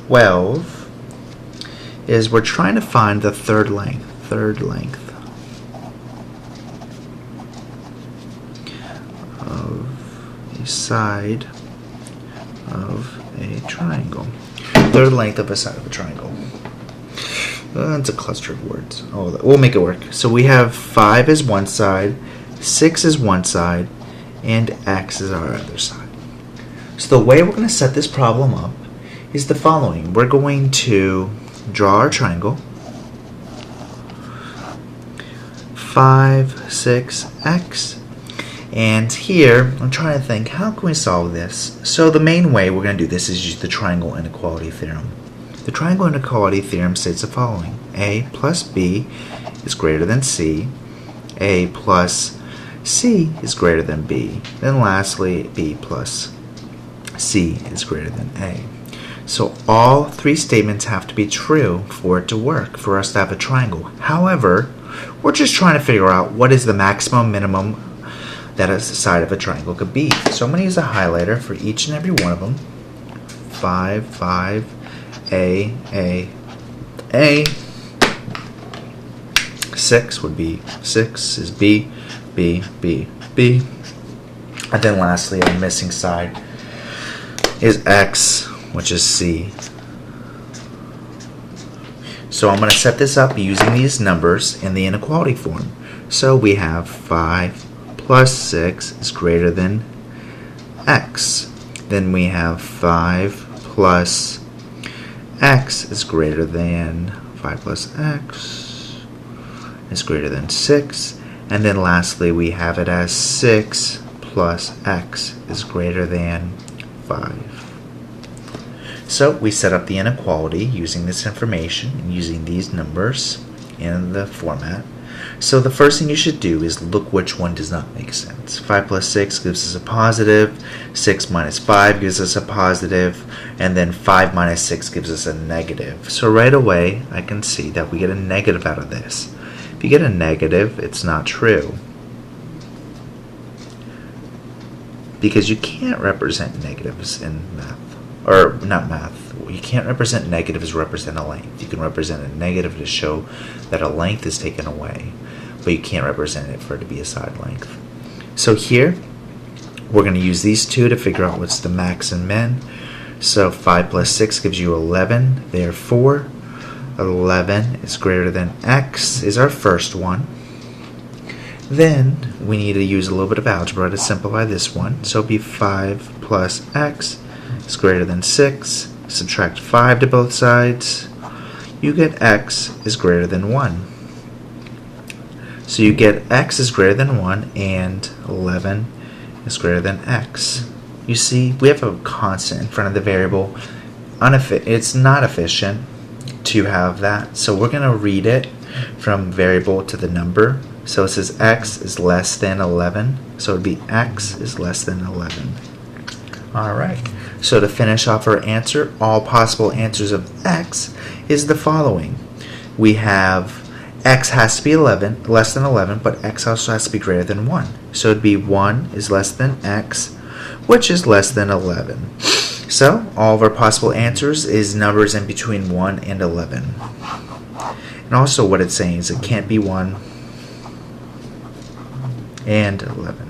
12 is we're trying to find the third length of a side of a triangle. Third length of a side of a triangle. It's a cluster of words. Oh, we'll make it work. So we have 5 is one side, 6 is one side, and x is our other side. So the way we're going to set this problem up is the following. We're going to draw our triangle. 5, 6, x. And here, I'm trying to think, how can we solve this? So the main way we're going to do this is use the triangle inequality theorem. The triangle inequality theorem states the following. A plus b is greater than c. A plus c is greater than b. Then lastly, b plus c is greater than a. So all three statements have to be true for it to work, for us to have a triangle. However, we're just trying to figure out what is the maximum minimum that a side of a triangle could be. So I'm going to use a highlighter for each and every one of them. 5, 5, A. 6 would be 6 is B, B, B, B. And then lastly, our missing side is X, which is C. So I'm going to set this up using these numbers in the inequality form. So we have 5 plus 6 is greater than X. Then we have 5 plus X is greater than 5 plus X is greater than 6. And then lastly, we have it as 6 plus X is greater than 5. So we set up the inequality using this information and using these numbers in the format. So the first thing you should do is look which one does not make sense. 5 plus 6 gives us a positive, 6 minus 5 gives us a positive, and then 5 minus 6 gives us a negative. So right away, I can see that we get a negative out of this. If you get a negative, it's not true. Because you can't represent negatives in math. Or not math. You can't represent negatives represent a length. You can represent a negative to show that a length is taken away, but you can't represent it for it to be a side length. So here, we're going to use these two to figure out what's the max and min. So 5 plus 6 gives you 11. Therefore, 11 is greater than X is our first one. Then we need to use a little bit of algebra to simplify this one. So it'll be 5 plus X is greater than 6. Subtract 5 to both sides. You get X is greater than 1. So you get X is greater than 1 and 11 is greater than X. You see, we have a constant in front of the variable. It's not efficient to have that. So we're going to read it from variable to the number. So it says X is less than 11. So it would be X is less than 11. Alright, so to finish off our answer, all possible answers of X is the following. We have X has to be less than 11, but X also has to be greater than 1. So it would be 1 is less than X, which is less than 11. So all of our possible answers is numbers in between 1 and 11. And also what it's saying is it can't be 1 and 11.